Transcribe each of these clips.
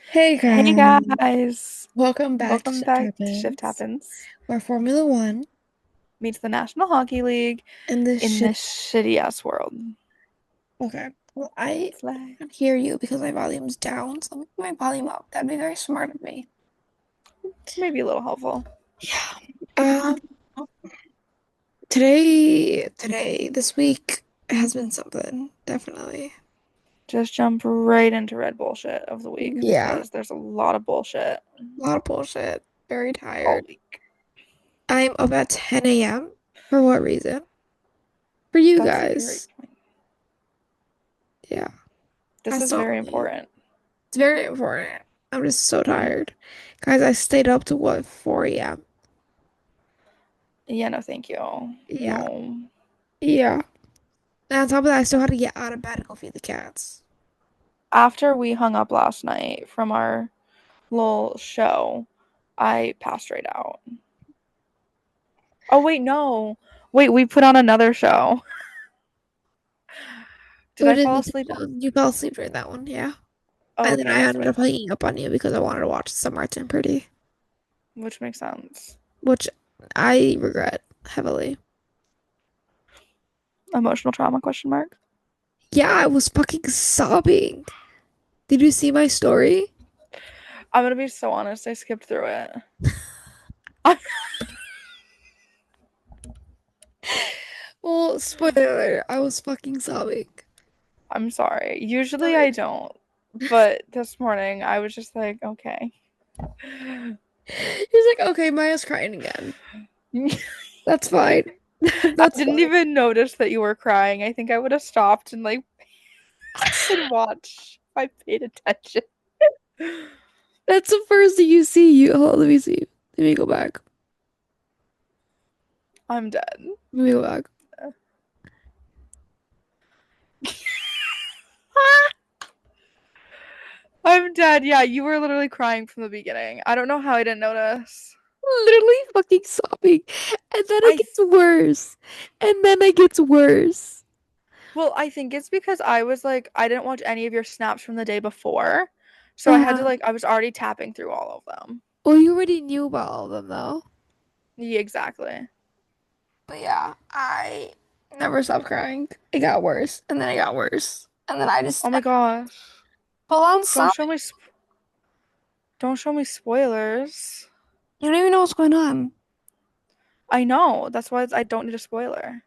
Hey Hey guys, guys, welcome back to welcome Shift back to Shift Happens, Happens. where Formula One Meets the National Hockey League and this in shit. this shitty ass world. Okay, well, I Flag. can't hear you because my volume's down, so I'm gonna put my volume up. That'd be very smart of me. Maybe a little helpful. Yeah. Um, this week has been something, definitely. Just jump right into red bullshit of the week Yeah, because there's a lot of bullshit a lot of bullshit. Very all tired. week. I'm up at 10 a.m. For what reason? For you That's a great guys. point. Yeah, This that's is the very only. important. It's very important. I'm just so Mm. tired. Guys, I stayed up to what, 4 a.m.? Yeah, no, thank you. Yeah. No. Yeah. And on top of that, I still had to get out of bed and go feed the cats. After we hung up last night from our little show, I passed right out. Oh, wait, no. Wait, we put on another show. Did We I did fall the asleep? You fell asleep during that one, yeah. Oh, And then okay, I that's ended what I up thought, hanging up on you because I wanted to watch some Arts and Pretty, which makes sense. which I regret heavily. Emotional trauma question mark. Yeah, I was fucking sobbing. Did you see my story? I'm gonna be so honest, I skipped through it. Well, spoiler, I was fucking sobbing. I'm sorry. Usually I Like, don't, but this morning I was just like, okay. he's like, okay, Maya's crying again. That's fine. I That's didn't fine. even notice that you were crying. I think I would have stopped and like and watched if I paid attention. That's the first thing you see. Hold on, let me see. Let me go back. I'm dead. Let me go back. I'm dead. Yeah, you were literally crying from the beginning. I don't know how I didn't notice. Literally fucking sobbing. And then it I gets worse. And then it gets worse. Well, I think it's because I was like, I didn't watch any of your snaps from the day before. So I had to Uh, like, I was already tapping through all of them. well, you already knew about all of them though. Yeah, exactly. But yeah, I never stopped crying. It got worse. And then it got worse. And then I Oh just my gosh. full on Don't sobbing. show me, don't show me spoilers. You don't even know what's going on. I know. That's why I don't need a spoiler.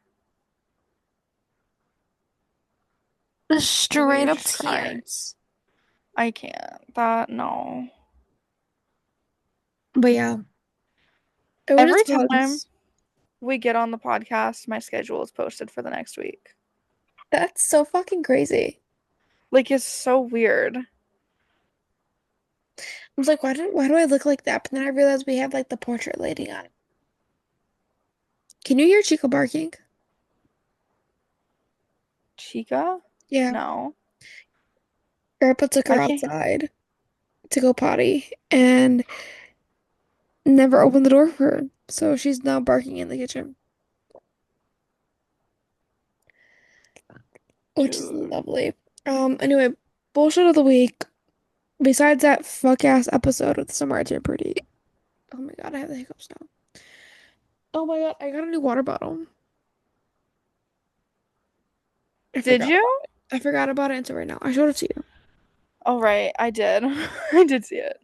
Just Look at straight you up just crying. tears. I can't. No. But yeah, it Every was time was. we get on the podcast, my schedule is posted for the next week. That's so fucking crazy. Like, it's so weird. I was like, why do I look like that? But then I realized we have like the portrait lady on. Can you hear Chico barking? Chica? Yeah. No. Grandpa took I her can't. outside to go potty and never opened the door for her. So she's now barking in the kitchen, which is Dude. lovely. Anyway, bullshit of the week. Besides that fuck ass episode with some Martin Pretty. Oh my God, I have the hiccups now. Oh my God, I got a new water bottle. I Did forgot about you? it. I forgot about it until right now. I showed it to you. Oh, right. I did. I did see it.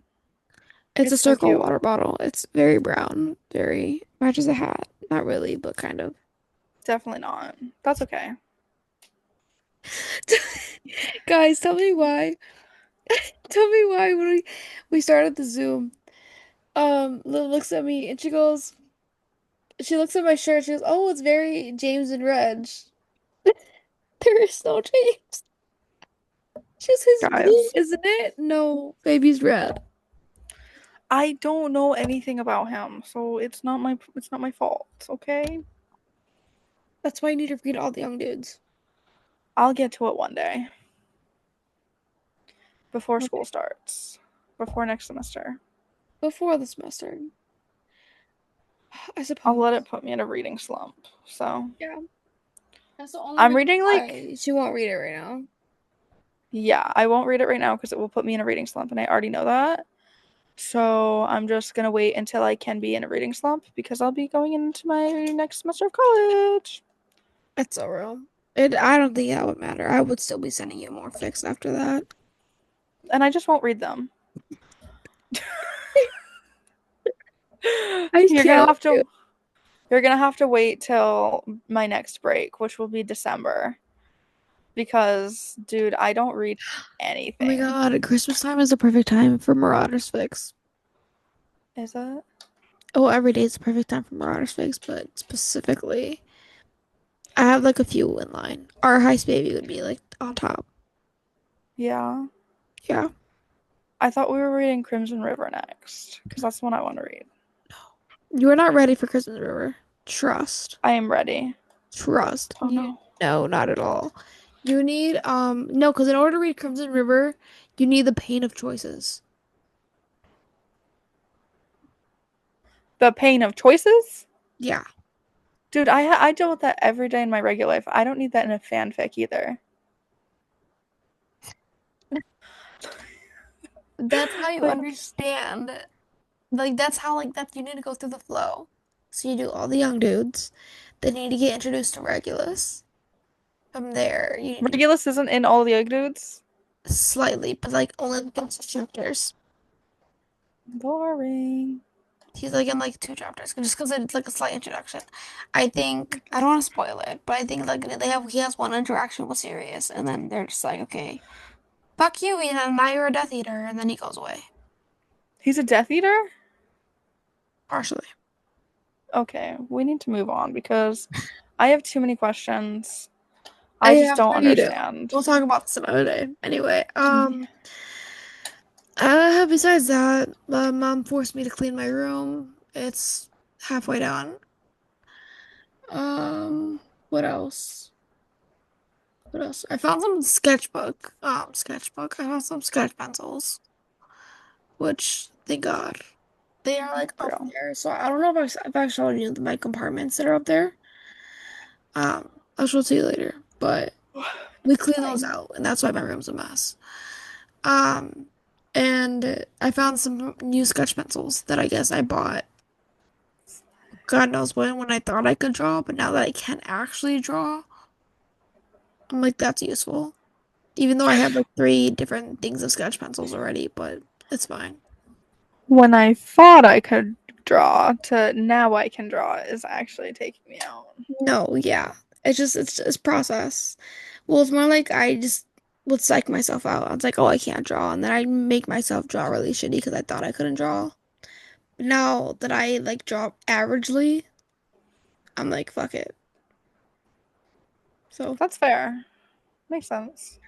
It's a It's so circle cute. water bottle. It's very brown, very matches a hat. Not really, but kind of. Definitely not. That's okay. Guys, tell me why. Tell me why when we started the Zoom, Lil looks at me and she looks at my shirt, she goes, "Oh, it's very James and Reg." There is no James. She goes, "His blue, Guys, isn't it?" No, baby's red. I don't know anything about him, so it's not my fault, okay? That's why you need to read all the young dudes. I'll get to it one day before school Okay. starts. Before next semester. Before the semester, I I'll let it suppose. put me in a reading slump. So, Yeah. That's the only I'm reason reading like why she won't read it right now. Yeah, I won't read it right now because it will put me in a reading slump, and I already know that. So I'm just gonna wait until I can be in a reading slump because I'll be going into my next semester of college. It's so real. I don't think that would matter. I would still be sending you more fics after that. And I just won't read them. I You're gonna can't with have you. to you're gonna have to wait till my next break, which will be December. Because, dude, I don't read Oh my anything. God, Christmas time is the perfect time for Marauders fics. Is it? Oh, every day is the perfect time for Marauders fics, but specifically, I have like a few in line. Our Heist Baby would be like on top. Yeah. Yeah. I thought we were reading Crimson River next, because that's the one I want to read. You are not ready for Christmas River. Trust. I am ready. Trust. Oh no. No, not at all. You need no, because in order to read Crimson River, you need the pain of choices. The Pain of Choices? Yeah. Dude, I deal with that every day in my regular life. I don't need that in a fanfic either. That's how you Like, understand. Like that's how like that you need to go through the flow. So you do all the young dudes. Then you need to get introduced to Regulus. From there, you need to Regulus isn't in all the Egg Dudes? slightly, but like only the first chapters. Boring. He's like in like two chapters, just because it's like a slight introduction. I think I don't want to spoil it, but I think like he has one interaction with Sirius, and then they're just like, okay, fuck you, and now you're a Death Eater, and then he goes away He's a Death Eater? partially. Okay, we need to move on because I have too many questions. I I just am don't sure you do. understand. We'll talk about this another day. Anyway, besides that, my mom forced me to clean my room. It's halfway done. What else? What else? I found some sketchbook. I found some sketch pencils, which thank God they are like up Bro. there. So I don't know if I showed you my compartments that are up there. I'll show it to you later. But we clean those Fine. out, and that's why my room's a mess. Um, and I found some new sketch pencils that I guess I bought. God knows when I thought I could draw, but now that I can't actually draw, I'm like that's useful. Even though I have like three different things of sketch pencils already, but it's fine. When I thought I could draw to now I can draw is actually taking me out. No, yeah. It's process. Well, it's more like I just would psych myself out. I was like, oh, I can't draw, and then I make myself draw really shitty because I thought I couldn't draw. But now that I like draw averagely, I'm like, fuck it. So, That's fair. Makes sense.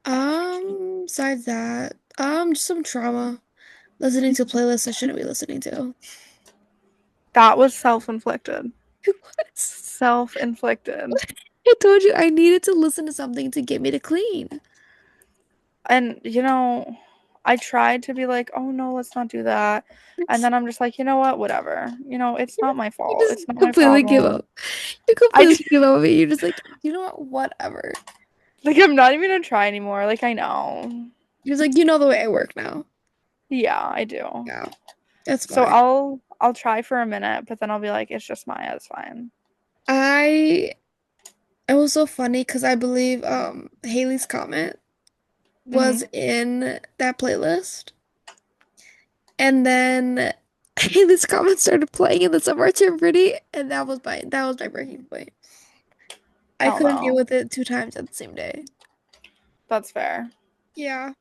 besides that, just some trauma. Listening to playlists I shouldn't be listening to. That was self inflicted. What? Self inflicted. I told you I needed to listen to something to get me to clean. And, I tried to be like, oh no, let's not do that. And then I'm just like, you know what? Whatever. It's not my You fault. just It's not my completely give problem. up. You I completely give up on it. You're just like, you know what? Whatever. like I'm not even gonna try anymore. Like I know. You're just like, you know the way I work now. Yeah, I do. Yeah, that's So fine. I'll try for a minute, but then I'll be like, it's just Maya, it's fine. I it was so funny because I believe Haley's comment was Hmm. in that playlist. And then Haley's comment started playing and then Summer Turned Pretty, and that was my breaking point. I Oh couldn't deal no. with it two times at the same day. That's fair. Yeah.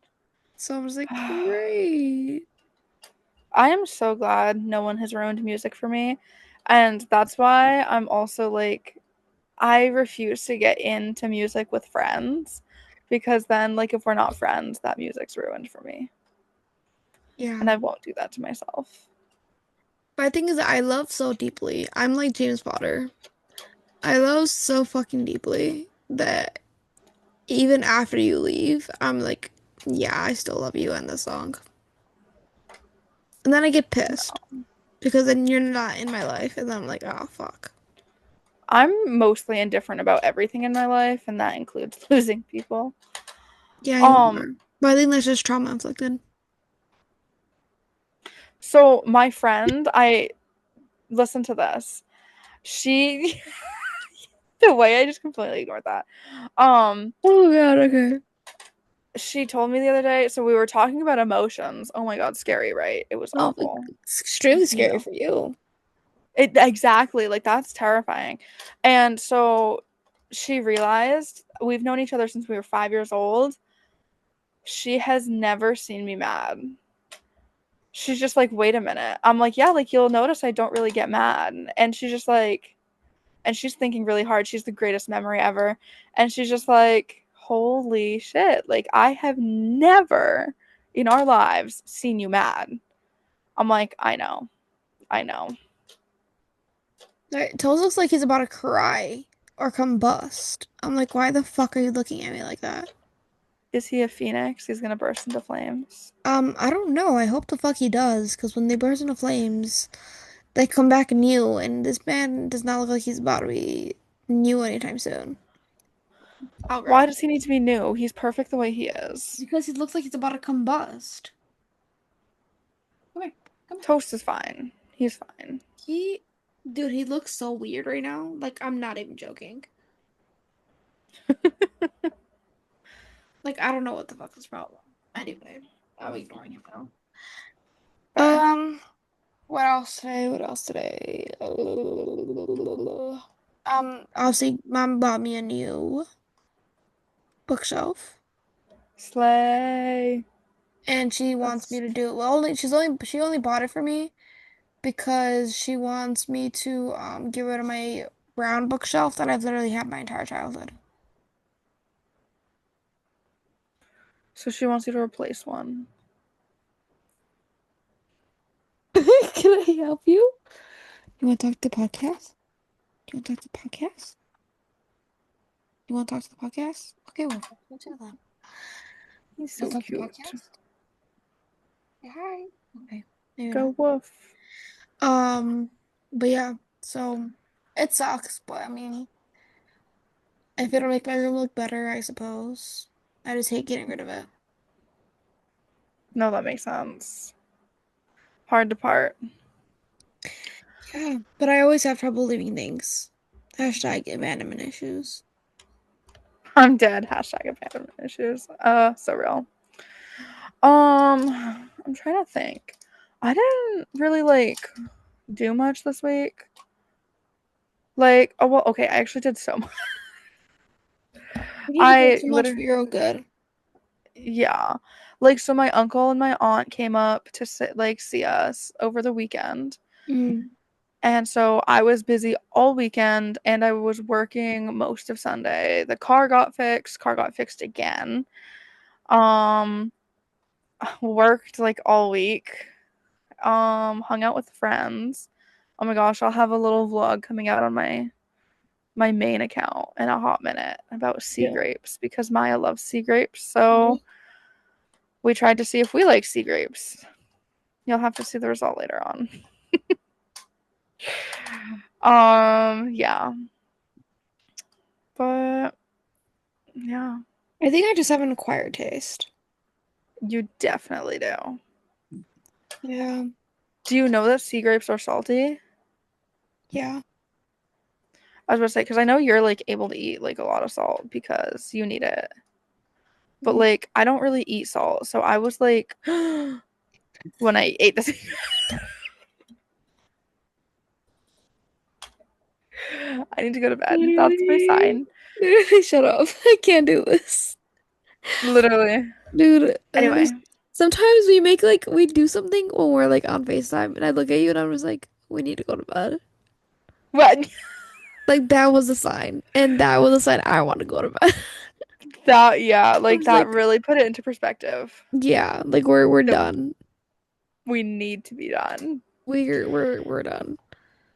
So I was like, great. I am so glad no one has ruined music for me. And that's why I'm also like, I refuse to get into music with friends because then, like, if we're not friends, that music's ruined for me. Yeah. And I won't do that to myself. My thing is I love so deeply. I'm like James Potter. I love so fucking deeply that even after you leave, I'm like, yeah, I still love you and the song. And then I get pissed because then you're not in my life, and then I'm like, oh fuck. I'm mostly indifferent about everything in my life, and that includes losing people. Yeah, you Um, are. But I think that's just trauma inflicted. so my friend, I listen to this. She the way I just completely ignored that. Um, Oh God, okay. she told me the other day, so we were talking about emotions. Oh my God, scary, right? It was Oh, awful. it's extremely You scary know. for you. It exactly, like that's terrifying. And so she realized we've known each other since we were 5 years old. She has never seen me mad. She's just like, wait a minute. I'm like, yeah, like you'll notice I don't really get mad. And she's just like, and she's thinking really hard. She's the greatest memory ever. And she's just like, holy shit. Like, I have never in our lives seen you mad. I'm like, I know. I know. Right, Toes looks like he's about to cry or combust. I'm like, why the fuck are you looking at me like that? Is he a phoenix? He's gonna burst into flames. I don't know. I hope the fuck he does, because when they burst into flames, they come back new, and this man does not look like he's about to be new anytime soon. Oh, Why girl. does he need to be new? He's perfect the way he is. Because he looks like he's about to combust. Come here. Come here. Toast is fine. He's fine. He, dude, he looks so weird right now. Like, I'm not even joking. Like, I don't know what the fuck is problem. Anyway, I'm ignoring him now. Fair. What else today? What else today? Obviously, mom bought me a new bookshelf, Slay. and she wants me That's to do it. Well, she only bought it for me because she wants me to get rid of my brown bookshelf that I've literally had my entire childhood. so she wants you to replace one. Can I help you? You want to talk to the podcast? You want to talk to the podcast? You want to talk to the podcast? Okay, well, let's do that. He's Let's so talk to the cute. podcast. Say hi. Okay, maybe not. Go woof. Um, but yeah, so it sucks, but I mean, if it'll make my room look better, I suppose. I just hate getting rid of it. No, that makes sense. Hard to part. Yeah, but I always have trouble leaving things. Hashtag abandonment issues. I'm dead. Hashtag abandonment issues. So real. I'm trying to think. I didn't really like do much this week. Like, oh well, okay, I actually did so much. You need to do I so much for literally, your own good. yeah. Like, so my uncle and my aunt came up to sit, like, see us over the weekend. Mm. And so I was busy all weekend and I was working most of Sunday. The car got fixed again. Um, worked like all week. Hung out with friends. Oh my gosh, I'll have a little vlog coming out on my main account in a hot minute about sea Yeah. grapes because Maya loves sea grapes. Mhm. So we tried to see if we like sea grapes. You'll have to see the result later on. Yeah. But yeah, I think I just have an acquired taste. you definitely do. Yeah. Do you know that sea grapes are salty? Yeah. I was about to say, because I know you're like able to eat like a lot of salt because you need it. But Mm. like I don't really eat salt. So I was like when I ate this I need to go to bed. That's my Literally, sign. literally, shut up. I can't do this. Literally. Dude, Anyway, sometimes we make like we do something when we're like on FaceTime and I look at you and I'm just like, we need to go to bed. what Like that was a sign. And that was a sign I want to go to bed. that yeah, I like was that like, really put it into perspective yeah, like we're that done. we need to be done. We're done.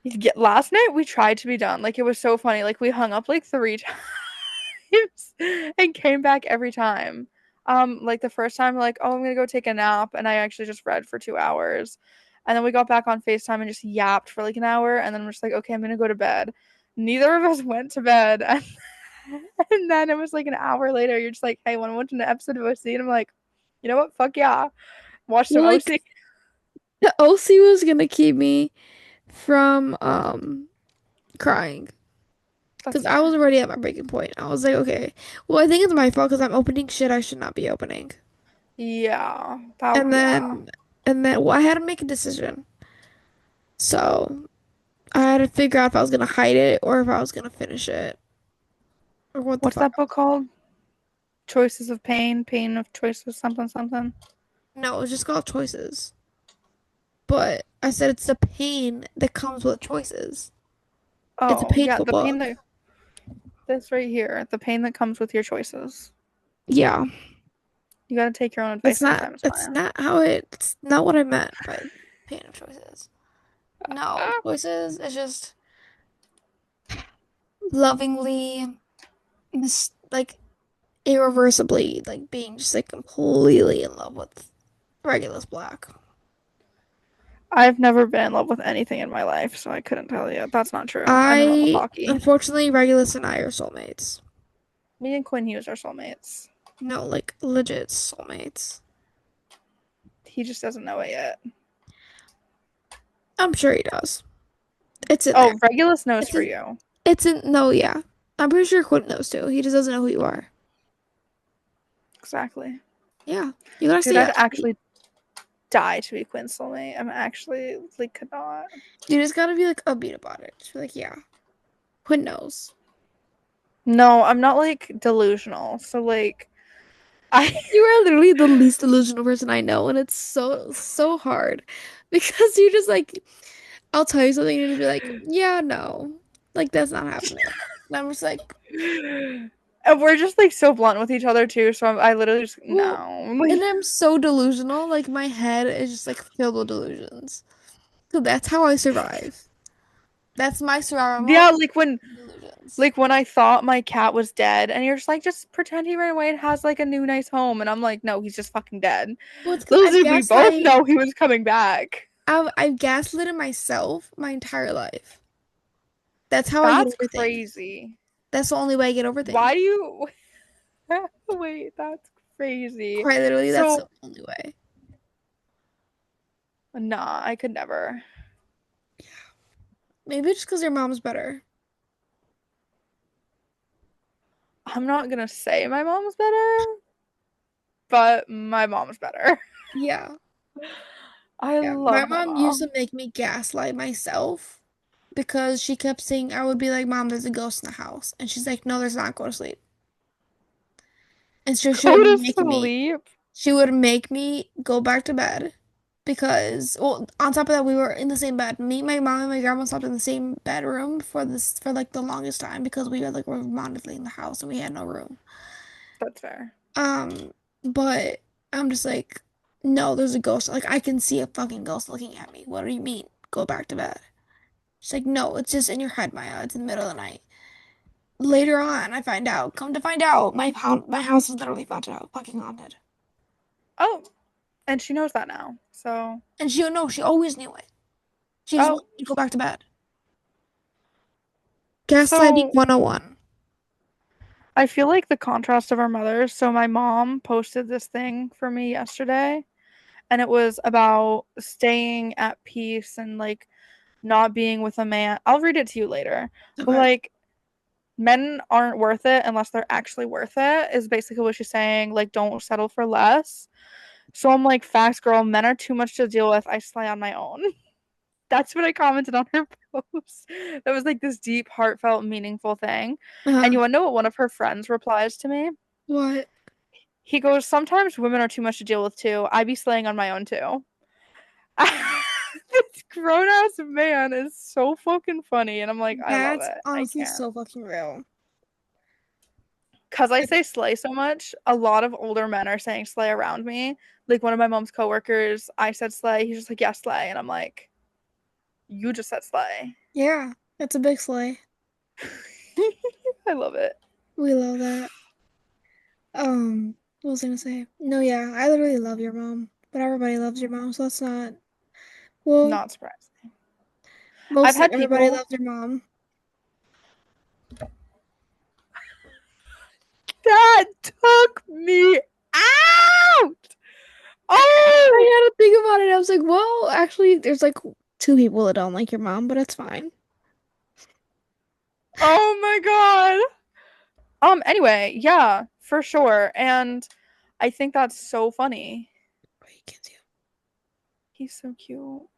Yeah, last night we tried to be done. Like it was so funny. Like we hung up like 3 times and came back every time. Like the first time, like, oh, I'm gonna go take a nap, and I actually just read for 2 hours. And then we got back on FaceTime and just yapped for like an hour, and then we're just like, okay, I'm gonna go to bed. Neither of us went to bed. And then it was like an hour later, you're just like, hey, want to watch an episode of OC? And I'm like, you know what? Fuck yeah. Watch some Well, like OC. the OC was gonna keep me from crying That's because I was fair. already at my breaking point. I was like, okay, well, I think it's my fault because I'm opening shit I should not be opening. Yeah. That, And yeah. then well, I had to make a decision. So I had to figure out if I was gonna hide it or if I was gonna finish it or what the What's fuck. that book called? Choices of Pain, Pain of Choices, something, something. No, it was just called choices. But I said it's the pain that comes with choices. It's a Oh, yeah, painful the pain book. that, this right here, the pain that comes with your choices. Yeah. You gotta take your own advice sometimes, That's Maya. not how it's not what I meant by pain of choices. No, choices is just lovingly like irreversibly like being just like completely in love with Regulus Black. I've never been in love with anything in my life, so I couldn't tell you. That's not true. I'm in love with I hockey. unfortunately Regulus and I are soulmates. Me and Quinn Hughes are soulmates. No, like legit soulmates. He just doesn't know it yet. I'm sure he does. It's in there. Oh, Regulus knows It's for in, you. it's in no, yeah. I'm pretty sure Quinn knows too. He just doesn't know who you are. Exactly. Yeah. You gotta Dude, stay I'd up. actually die to be Quinn's soulmate. I'm actually, like, could not. You just gotta be like upbeat about it. Just be like, yeah. Quinn knows. No, I'm not, like, delusional. So, like, I. You are literally the least delusional person I know, and it's so hard because you're just like, I'll tell you something, and you'll just be like, yeah, no, like that's not happening. And I'm just like, And we're just, like, so blunt with each other, too. So I literally just, well, no. Like, and I'm so delusional. Like my head is just like filled with delusions. So that's how I survive. That's my survival yeah, mode. Delusions. like when I thought my cat was dead, and you're just like, just pretend he ran away and has like a new nice home, and I'm like, no, he's just fucking dead. Well, it's because Little did we both know he was coming back. I've gaslit myself my entire life. That's how I get That's over things. crazy. That's the only way I get over things. Why do you wait? That's crazy. Quite literally, that's the So, only way. nah, I could never. Maybe just because your mom's better. I'm not gonna say my mom's better, but my mom's better. Yeah. I Yeah. My love my mom used to mom. make me gaslight myself because she kept saying, I would be like, Mom, there's a ghost in the house. And she's like, no, there's not. Go to sleep. And so Go to sleep. she would make me go back to bed because, well, on top of that, we were in the same bed. Me, my mom, and my grandma slept in the same bedroom for like the longest time because we were monthly in the house and we had no room. That's fair. Um, but I'm just like, no, there's a ghost. Like I can see a fucking ghost looking at me. What do you mean? Go back to bed. She's like, no, it's just in your head, Maya. It's in the middle of the night. Later on, I find out. Come to find out, my house is literally fucking haunted. Oh, and she knows that now. So, And she no, she always knew it. She just oh, wanted me to go back to bed. Gaslighting so 101. I feel like the contrast of our mothers. So my mom posted this thing for me yesterday, and it was about staying at peace and like not being with a man. I'll read it to you later. But Okay. like men aren't worth it unless they're actually worth it is basically what she's saying. Like don't settle for less. So I'm like, facts, girl, men are too much to deal with. I slay on my own. That's what I commented on her post. That was like this deep, heartfelt, meaningful thing. And Uh, you want to know what one of her friends replies to me? what? He goes, sometimes women are too much to deal with too. I be slaying on my own too. This grown ass man is so fucking funny. And I'm like, I love That's it. I honestly can't. so fucking real. Because I Like, say slay so much, a lot of older men are saying slay around me. Like one of my mom's coworkers, I said slay. He's just like, yeah, slay. And I'm like, you just said slay. yeah, it's a big slay. I love it. We love that. What was I gonna say? No, yeah, I literally love your mom, but everybody loves your mom, so that's not. Well, Not surprising. I've mostly had everybody people, loves your mom. That took me out. Oh, I had to think about it. I was like, well, actually, there's like two people that don't like your mom, but it's fine. oh my God. Anyway, yeah, for sure. And I think that's so funny. Wait, you can't see him. He's so cute.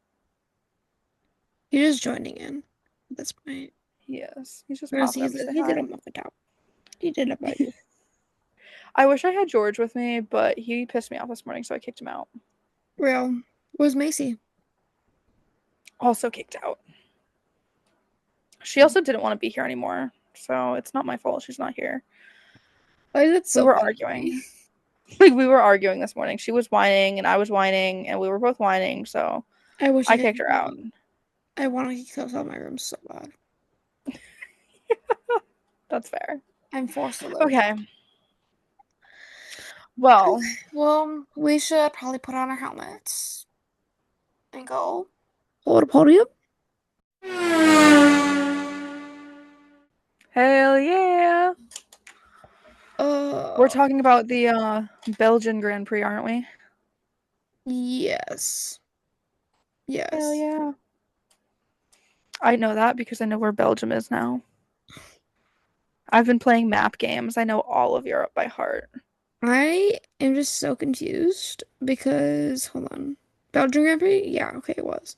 You're just joining in at this point. He is. He's just We're gonna see popping up to say he did hi. him off the top. He did it by you. I wish I had George with me, but he pissed me off this morning, so I kicked him out. Real. Where's Macy? Also kicked out. She also didn't want to be here anymore, so it's not my fault she's not here. Why is it We so were funny to me? arguing. Like we were arguing this morning. She was whining and I was whining and we were both whining, so I wish I I could kicked kick her him out. out. I want to kick him out of my room so bad. That's fair. I'm forced to live. Okay. Well, Well, we should probably put on our helmets and go hold a podium. hell yeah. We're Uh, talking about the Belgian Grand Prix, aren't we? yes. Hell Yes. yeah. I know that because I know where Belgium is now. I've been playing map games. I know all of Europe by heart. I am just so confused because hold on. Belgian Grand Prix? Yeah, okay, it was.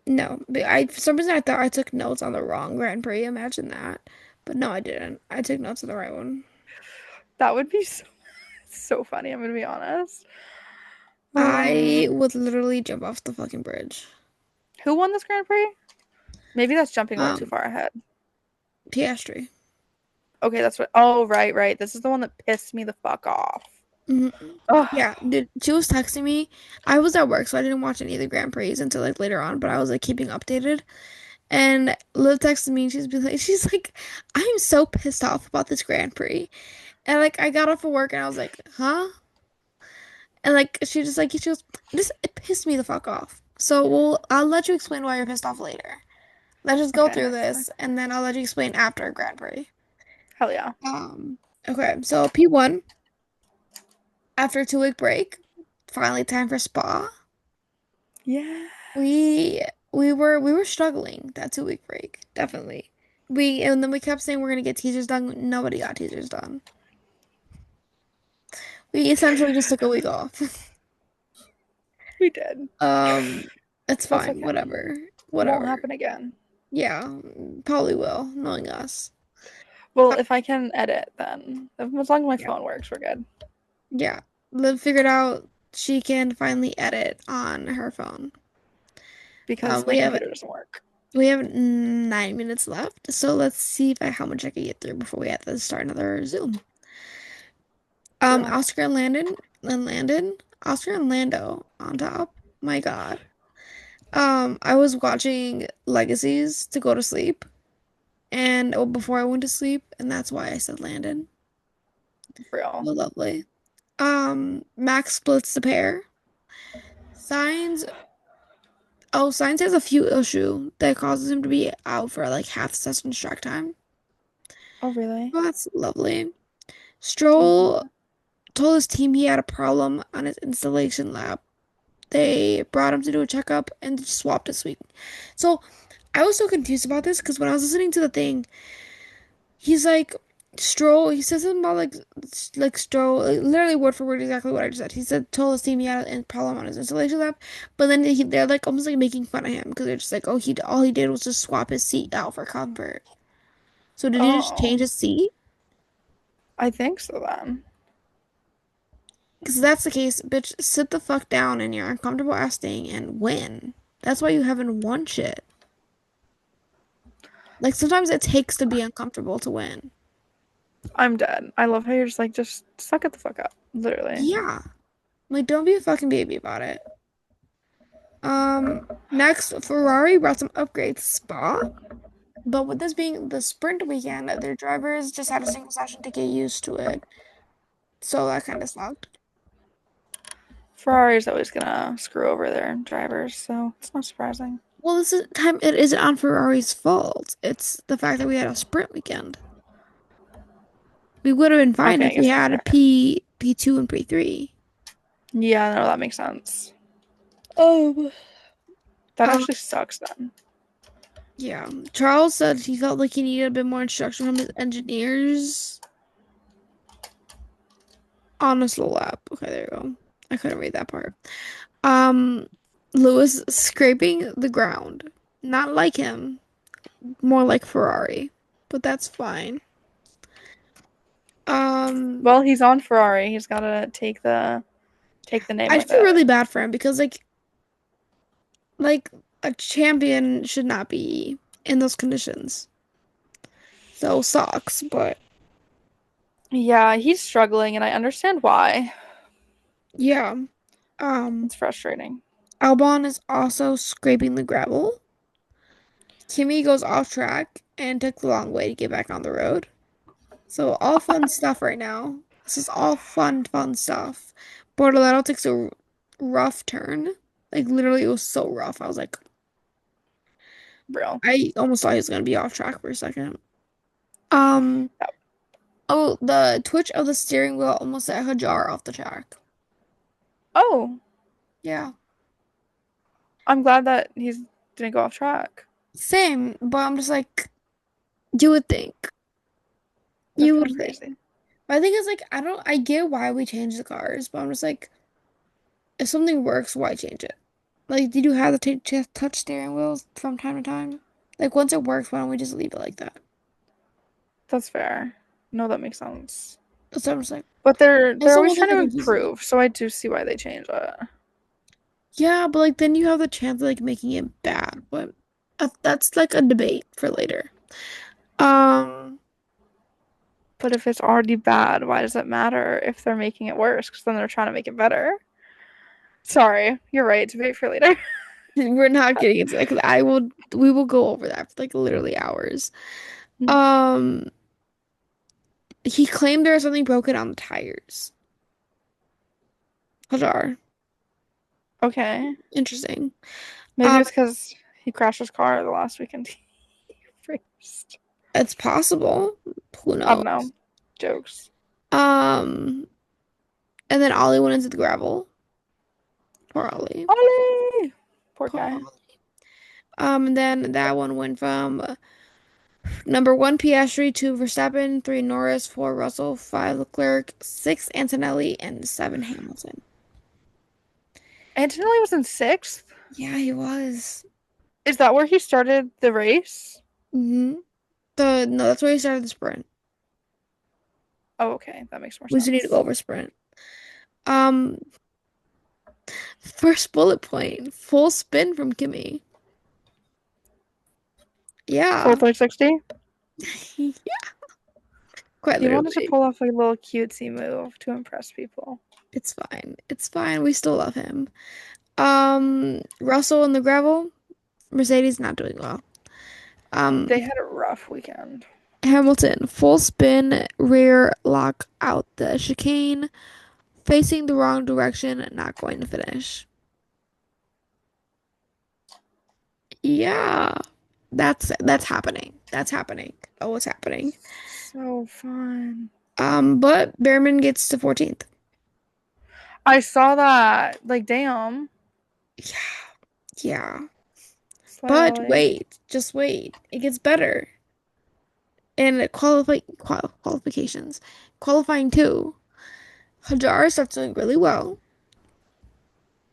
No, but I for some reason I thought I took notes on the wrong Grand Prix. Imagine that. But no, I didn't. I took notes on the right one. That would be so, so funny, I'm gonna be honest. I would literally jump off the fucking bridge. Who won this Grand Prix? Maybe that's jumping a little too Um, far ahead. Piastri. Okay, that's what. Oh, right, right. This is the one that pissed me the fuck off. hmm Oh, Yeah, dude, she was texting me. I was at work, so I didn't watch any of the Grand Prix until like later on, but I was like keeping updated. And Liv texted me and she's like, I'm so pissed off about this Grand Prix. And like I got off of work and I was like, huh? And like she goes, this it pissed me the fuck off. So I'll let you explain why you're pissed off later. Let's just go okay. through this and then I'll let you explain after Grand Prix. Hell yeah. Um, okay, so P1, after a 2 week break, finally time for Spa. Yeah. We we were struggling that 2 week break, definitely. And then we kept saying we're gonna get teasers done. Nobody got teasers done. We essentially just took a week off. We did. Um, it's That's fine, okay. whatever. Won't Whatever. happen again. Yeah, probably will, knowing us. Well, Uh, if I can edit, then as long as my yeah. phone works, we're good. Yeah. Liv figured out she can finally edit on her phone. Um, Because my we have computer doesn't work. we have 9 minutes left, so let's see if how much I can get through before we have to start another Zoom. Real. Oscar Oscar and Lando on top. My God. I was watching Legacies to go to sleep, and before I went to sleep, and that's why I said Landon. Real. Oh, lovely. Max splits the pair. Signs. Oh, Signs has a few issue that causes him to be out for like half the session track time. Oh, really? Oh, that's lovely. Love Stroll that. told his team he had a problem on his installation lap. They brought him to do a checkup and swapped his sweep. So I was so confused about this because when I was listening to the thing, he's like Stroll. He says something about like Stroll, like, literally word for word exactly what I just said. He said told his team he had a problem on his installation lap, but then they're like almost like making fun of him because they're just like, oh, he all he did was just swap his seat out for comfort. So did he just change Oh, his seat? I think so then. Because if that's the case, bitch, sit the fuck down in your uncomfortable ass thing and win. That's why you haven't won shit. Like sometimes it takes to be uncomfortable to win. I'm dead. I love how you're just like, just suck it the fuck up. Literally. Yeah. Like don't be a fucking baby about it. Next, Ferrari brought some upgrades to Spa, but with this being the sprint weekend, their drivers just had a single session to get used to it. So that kind of sucked. Ferrari's always gonna screw over their drivers, so it's not surprising. Well, this is time it isn't on Ferrari's fault. It's the fact that we had a sprint weekend. We would have been fine Okay, I if we guess that's had a fair. P2 and P3. Yeah, no, that makes sense. Um, That uh, actually sucks then. yeah. Charles said he felt like he needed a bit more instruction from his engineers on a slow lap. Okay, there you go. I couldn't read that part. Um, Lewis scraping the ground. Not like him, more like Ferrari, but that's fine. Um, Well, he's on Ferrari. He's gotta take the name I with feel it. really bad for him because like a champion should not be in those conditions. So sucks, but Yeah, he's struggling, and I understand why. yeah. Um, It's frustrating. Albon is also scraping the gravel. Kimmy goes off track and took the long way to get back on the road. So all fun stuff right now. This is all fun stuff. Bortoletto takes a rough turn. Like literally, it was so rough. I was like, Real. I almost thought he was gonna be off track for a second. Um, oh, the twitch of the steering wheel almost set Hajar off the track. Oh, Yeah, I'm glad that he's didn't go off track. same. But I'm just like, you would think. That's You kind would of think. crazy. My thing is like, I get why we changed the cars, but I'm just like, if something works, why change it? Like, did you have the touch steering wheels from time to time? Like, once it works, why don't we just leave it like that? That's fair. No, that makes sense. So I'm just like, But they're it's they're always almost like trying they're to confusing me. improve, so I do see why they change it. Yeah, but like then you have the chance of like making it bad, but that's like a debate for later. Um, But if it's already bad, why does it matter if they're making it worse? Because then they're trying to make it better. Sorry, you're right. Debate for later. we're not getting into that because we will go over that for like literally hours. Um, he claimed there was something broken on the tires. Hajar. Okay. Interesting. Maybe Um, it's because he crashed his car the last weekend he raced. it's possible. Who I don't knows? know. Jokes. Um, and then Ollie went into the gravel. Poor Ollie. Ollie! Poor Poor guy. Ollie. And then that one went from number one Piastri, two Verstappen, three Norris, four Russell, five Leclerc, six Antonelli, and seven Hamilton. Antonelli was in sixth. Yeah, he was. Is that where he started the race? hmm The no, that's where he started the sprint. Oh, okay. That makes more We just need to go sense. over sprint. Um, First bullet point, full spin from Kimmy. Full Yeah. 360? Quite He wanted to literally. pull off a little cutesy move to impress people. It's fine. It's fine. We still love him. Russell in the gravel. Mercedes not doing well. They Um, had a rough weekend. Hamilton, full spin, rear lock out the chicane, facing the wrong direction, not going to finish. Yeah, that's happening. That's happening. Oh, it's happening. So fun. But Behrman gets to 14th. I saw that. Like, damn. Yeah, yeah. Slay But Ollie. wait, just wait. It gets better. And qualifications. Qualifying too. Hajar starts doing really well.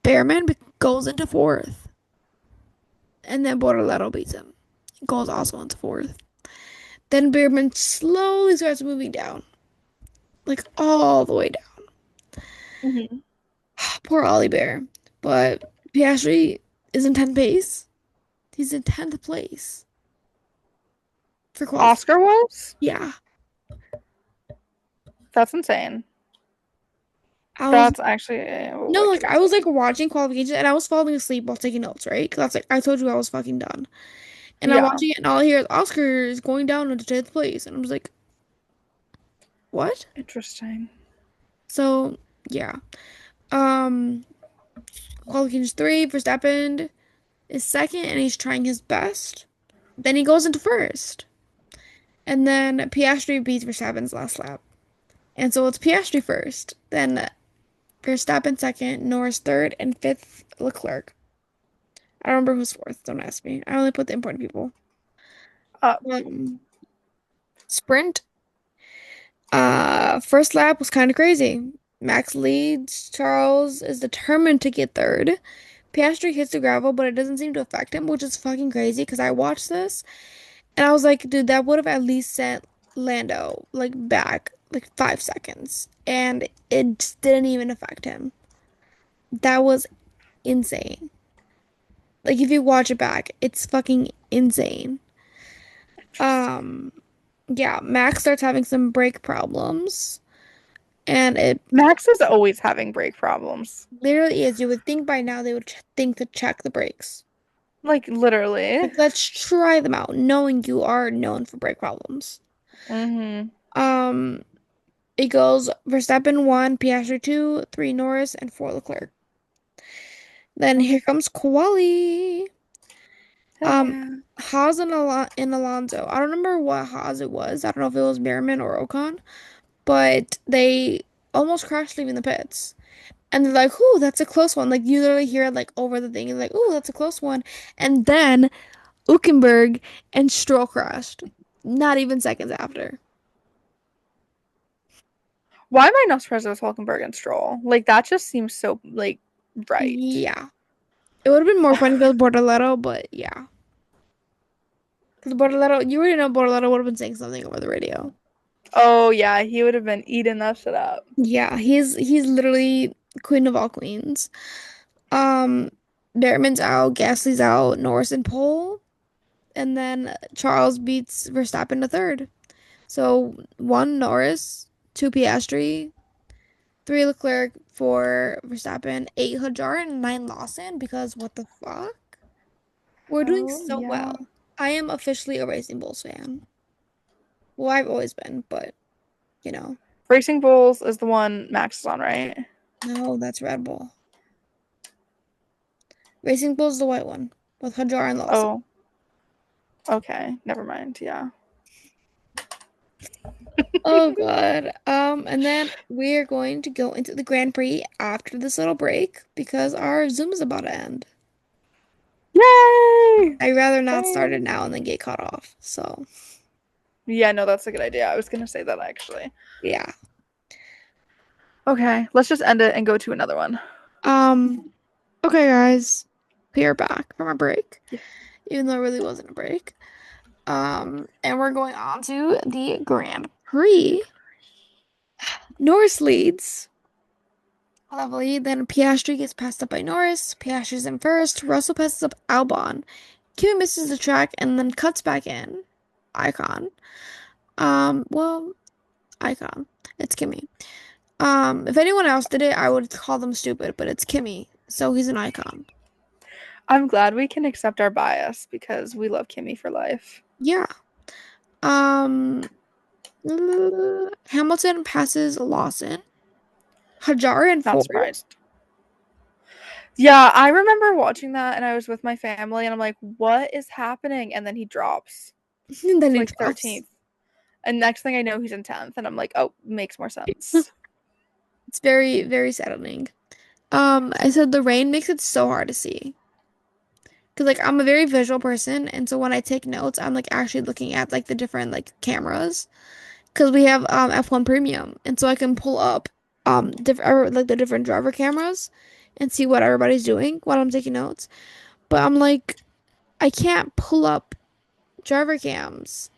Behrman goes into fourth. And then Bortoletto beats him. He goes also into fourth. Then Behrman slowly starts moving down. Like all the way down. Hmm. Poor Ollie Bear. But Piastri is in 10th place. He's in 10th place for qualifying. Oscar was? Yeah. That's insane. I was That's actually no, like wicked I was insane. like watching qualifications and I was falling asleep while taking notes, right? Because that's like I told you I was fucking done. And I'm Yeah. watching it and all I hear is Oscar is going down into 10th place. And I'm just like, what? Interesting. So yeah. Um Qualifications three, Verstappen is second and he's trying his best. Then he goes into first. And then Piastri beats Verstappen's last lap. And so it's Piastri first, then Verstappen second, Norris third, and fifth Leclerc. I don't remember who's fourth. Don't ask me. I only put the important people. Uh, Um, Sprint. First lap was kind of crazy. Max leads. Charles is determined to get third. Piastri hits the gravel, but it doesn't seem to affect him, which is fucking crazy because I watched this and I was like, dude, that would have at least sent Lando like back like 5 seconds, and it just didn't even affect him. That was insane. Like if you watch it back, it's fucking insane. interesting. Um, yeah, Max starts having some brake problems, and it Max is always having brake problems. literally is. You would think by now they would ch think to check the brakes. Like literally. Like, let's try them out, knowing you are known for brake problems. Mm-hmm. Um, it goes Verstappen 1, Piastri 2, 3 Norris, and 4 Leclerc. Then here Okay. comes quali. Hell Um, yeah. Haas and Alonso. I don't remember what Haas it was. I don't know if it was Merriman or Ocon, but they almost crashed leaving the pits. And they're like, "Ooh, that's a close one." Like you literally hear it like over the thing, and like, "Ooh, that's a close one." And then Hülkenberg and Stroll crashed. Not even seconds after. Why am I not surprised with Hulkenberg and Stroll? Like that just seems so like right. Yeah. It would have been more funny if it was Bortoletto, but yeah. Because Bortoletto, you already know Bortoletto would have been saying something over the radio. Oh yeah, he would have been eating that shit up. Yeah, he's literally queen of all queens. Um, Behrman's out, Gasly's out, Norris in pole, and then Charles beats Verstappen to third. So one Norris, two Piastri, three Leclerc, four Verstappen, eight Hadjar, and nine Lawson. Because what the fuck? We're doing Hell so yeah. well. I am officially a Racing Bulls fan. Well, I've always been, but you know, Racing Bulls is the one Max is on, right? no, that's Red Bull. Racing Bull's the white one with Hadjar and Lawson. Oh, okay. Never mind. Yeah. Oh God. And then we're going to go into the Grand Prix after this little break because our Zoom is about to end. Yay! I'd rather not start it Yay! now and then get cut off. So Yeah, no, that's a good idea. I was gonna say that actually. yeah. Okay, let's just end it and go to another one. Um, okay, guys. We are back from our break, Yeah. even though it really wasn't a break. And we're going on to the Grand Prix. Norris leads. Lovely. Then Piastri gets passed up by Norris. Piastri's in first. Russell passes up Albon. Kimi misses the track and then cuts back in. Icon. Well, icon. It's Kimi. If anyone else did it, I would call them stupid, but it's Kimi, so he's an icon. I'm glad we can accept our bias because we love Kimmy for life. Yeah. Um, Hamilton passes Lawson. Hajar in Not fourth, surprised. Yeah, I remember watching that and I was with my family and I'm like, what is happening? And then he drops and then to he like drops. 13th. And next thing I know, he's in 10th. And I'm like, oh, makes more sense. It's very, very saddening. I said the rain makes it so hard to see. Because like I'm a very visual person, and so when I take notes, I'm like actually looking at like the different like cameras. Because we have F1 Premium, and so I can pull up different like the different driver cameras and see what everybody's doing while I'm taking notes. But I'm like, I can't pull up driver cams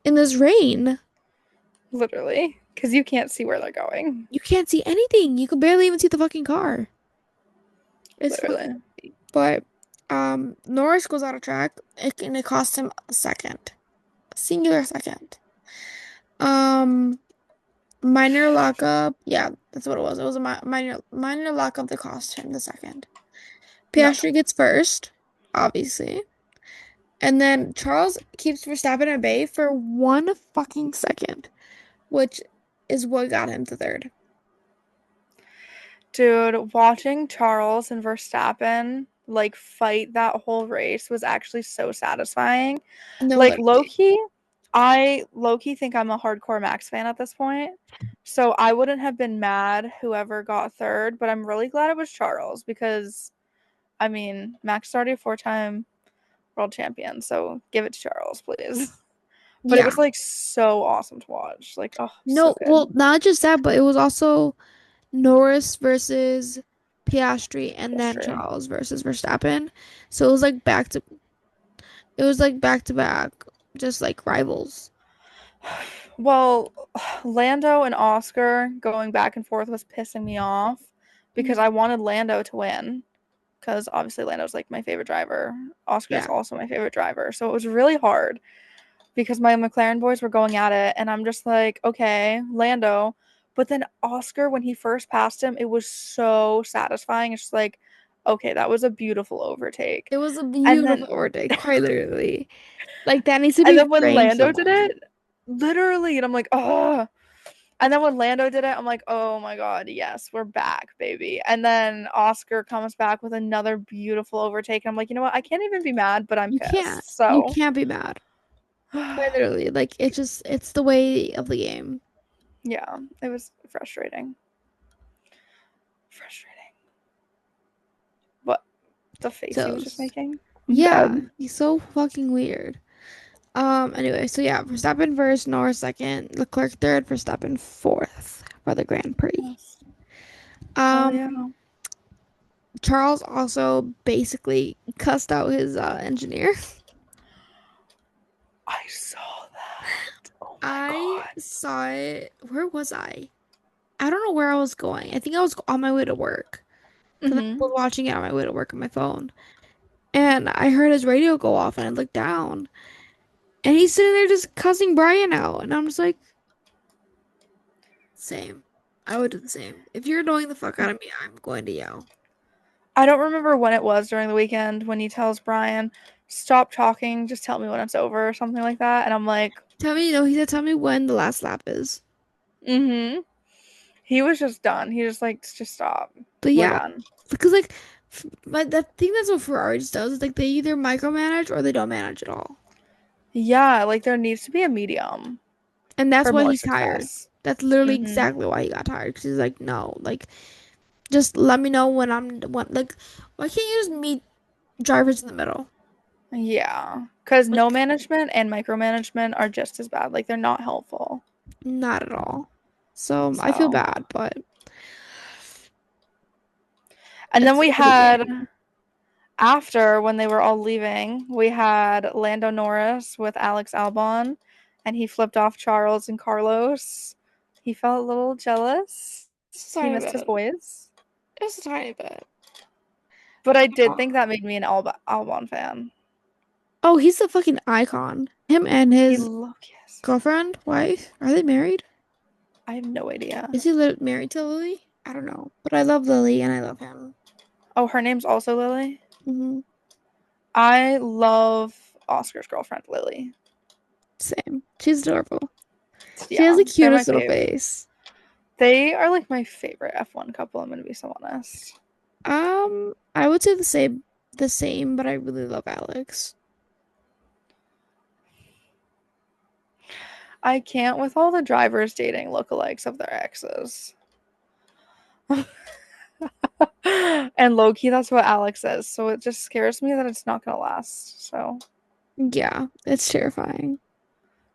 in this rain. Literally. Because you can't see where they're going. You can't see anything. You can barely even see the fucking car. It's fucking Literally. crazy. But Norris goes out of track, and it costs him a second, a singular second. Um, minor lockup. Yeah, that's what it was. It was a minor lockup that cost him the second. No. Piastri gets first, obviously. And then Charles keeps Verstappen at bay for 1 fucking second, which is what got him to third. Dude, watching Charles and Verstappen like fight that whole race was actually so satisfying. No, Like low literally. key, I low-key think I'm a hardcore Max fan at this point. So I wouldn't have been mad whoever got third, but I'm really glad it was Charles because I mean, Max is already a four-time world champion, so give it to Charles, please. But it Yeah. was like so awesome to watch. Like, oh, so No, well, good. not just that, but it was also Norris versus Piastri and then History. Charles versus Verstappen. So it was like back to back, just like rivals. Well, Lando and Oscar going back and forth was pissing me off because Mhm. I wanted Lando to win because obviously Lando's like my favorite driver. Oscar's Yeah. also my favorite driver. So it was really hard because my McLaren boys were going at it and I'm just like, okay, Lando. But then Oscar, when he first passed him, it was so satisfying. It's just like, okay, that was a beautiful overtake. It was a And beautiful then overtake, quite literally. Like that needs to and be then when framed Lando did somewhere. it, literally, and I'm like, oh. And then when Lando did it, I'm like, oh my God, yes, we're back, baby. And then Oscar comes back with another beautiful overtake. And I'm like, you know what? I can't even be mad, but I'm You can't. pissed. You So, can't be mad. Quite literally. Like it's the way of the game. yeah, it was frustrating. Frustrating. What? The face he So was just making? I'm yeah, dead. he's so fucking weird. Anyway, so yeah, Verstappen first, Norris second, Leclerc third, Verstappen fourth for the Grand Prix. Yes. Hell Um, yeah. Charles also basically cussed out his engineer. I saw that. Oh my I God. saw it. Where was I? I don't know where I was going. I think I was on my way to work because I Mm-hmm. was watching it on my way to work on my phone. And I heard his radio go off and I looked down and he's sitting there just cussing Brian out. And I'm just like, same. I would do the same. If you're annoying the fuck out of me, I'm going to yell. I don't remember when it was during the weekend when he tells Brian, stop talking, just tell me when it's over or something like that. And I'm like, Tell me, he said, tell me when the last lap is. mm-hmm. He was just done. He just like, just stop. But We're yeah, done. because like, but the thing that's what Ferrari just does is like they either micromanage or they don't manage at all. Yeah, like there needs to be a medium And that's for why more he's tired. success. That's literally Mm-hmm. exactly why he got tired. Because he's like, no, like, just let me know like, why can't you just meet drivers in the middle? Yeah. Because no Like, management and micromanagement are just as bad. Like they're not helpful. not at all. So I feel So, bad, but and then it's the we way of the had game. after when they were all leaving, we had Lando Norris with Alex Albon, and he flipped off Charles and Carlos. He felt a little jealous. Just a He tiny missed his bit. boys. Just a tiny bit. But I did think Oh, that made me an Albon fan. oh, he's a fucking icon. Him and He his yes. girlfriend, wife, are they married? I have no idea. Is he married to Lily? I don't know. But I love Lily and I love him. Oh, her name's also Lily. Hmm. I love Oscar's girlfriend, Lily. Same. She's adorable. She has Yeah, the they're my cutest little fave. face. They are like my favorite F1 couple, I'm gonna be so honest. I would say the same, but I really love Alex. I can't with all the drivers dating lookalikes of their exes. And low key, that's what Alex says. So it just scares me that it's not gonna last. So, Yeah, it's terrifying.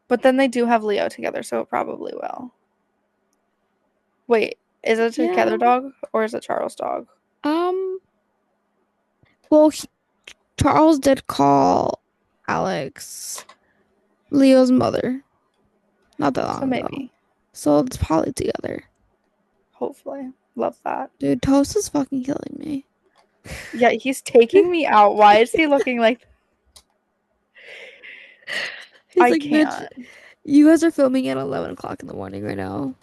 but then they do have Leo together, so it probably will. Wait, is it Yeah. together dog or is it Charles dog? Um, well, Charles did call Alex Leo's mother not that So long ago. maybe, So it's probably together. hopefully, love that. Dude, Toast is fucking killing me. Yeah, he's taking me out. Why is he looking like He's I like, bitch, can't? you guys are filming at 11 o'clock in the morning right now.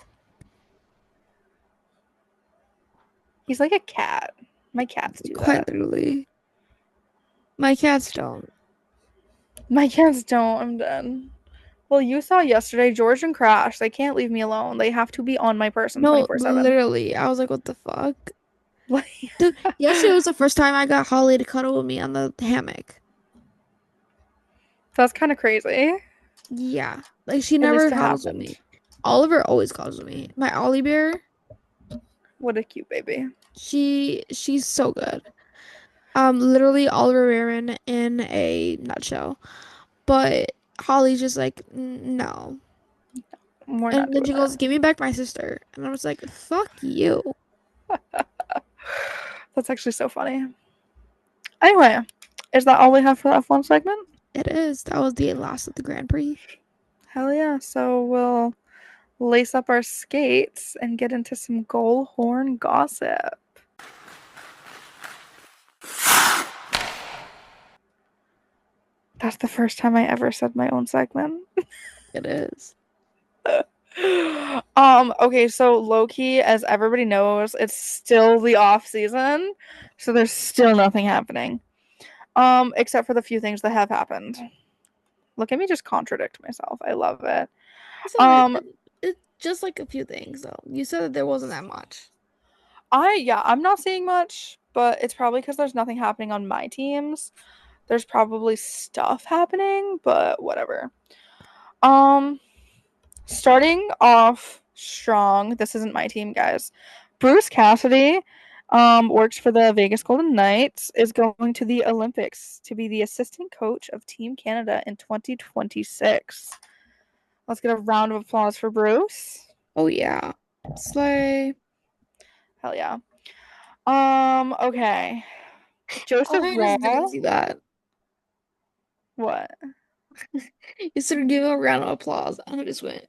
He's like a cat. My cats do Quite that. literally. My cats don't. My cats don't. I'm done. Well, you saw yesterday George and Crash. They can't leave me alone. They have to be on my person No, 24/7. literally. I was like, what the fuck? Like Dude, yesterday was the first time I got Holly to cuddle with me on the hammock. that's kind of crazy. Yeah. Like she At never least it cuddles with happened. me. Oliver always cuddles with me. My Ollie bear, What a cute baby. she's so good. Literally Oliver Rearman in a nutshell. But Holly's just like, No." We're not And then doing she that. goes, "Give me back my sister." And I was like, "Fuck you." That's actually so funny. Anyway, is that all we have for that F1 segment? It is. That was the last of the Grand Prix. Hell yeah. So we'll lace up our skates and get into some goal horn gossip. That's the first time I ever said my own segment. It is. Okay, so low key, as everybody knows, it's still the off season, so there's still nothing happening. Except for the few things that have happened. Look at me just contradict myself. I love it. So Um, it's just like a few things though. You said that there wasn't that much. I'm not seeing much, but it's probably because there's nothing happening on my teams. There's probably stuff happening, but whatever. Um, Starting off strong. This isn't my team, guys. Bruce Cassidy, works for the Vegas Golden Knights, is going to the Olympics to be the assistant coach of Team Canada in 2026. Let's get a round of applause for Bruce. Oh yeah. Slay. Hell yeah. Okay. Oh, Joseph I just didn't Wall. see that. What? You said give him a round of applause. And I just went.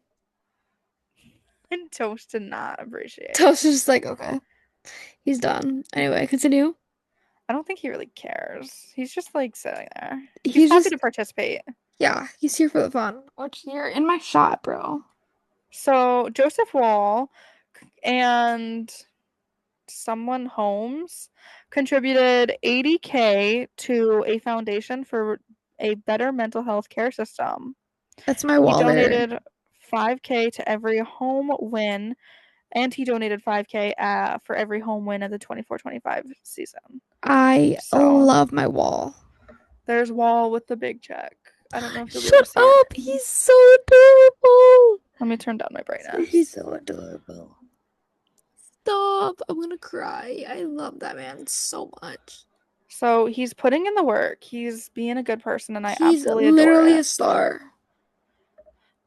And Toast did not appreciate. I was just like, okay, he's done. Anyway, continue. I don't think he really cares. He's just like sitting there. He's He's happy just, to participate. yeah, he's here for the fun. Watch, you're in my shot, bro. So Joseph Wall and someone Holmes contributed 80K to a foundation for a better mental health care system. That's my He wall there. donated 5K to every home win, and he donated 5K for every home win of the 24-25 season. I So love my wall. there's Wall with the big check. I don't know if you'll be able to Shut see it. up. He's so adorable. Let me turn down my He's brightness. so adorable. Stop. I'm gonna cry. I love that man so much. So he's putting in the work. He's being a good person, and I He's absolutely adore literally it. a star.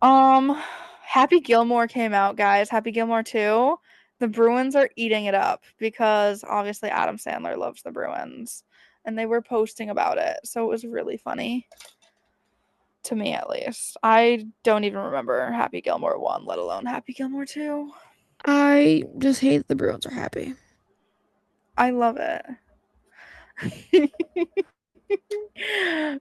Um, Happy Gilmore came out, guys. Happy Gilmore 2. The Bruins are eating it up because obviously Adam Sandler loves the Bruins, and they were posting about it. So it was really funny to me, at least. I don't even remember Happy Gilmore 1, let alone Happy Gilmore 2. I just hate the Bruins are happy. I love it.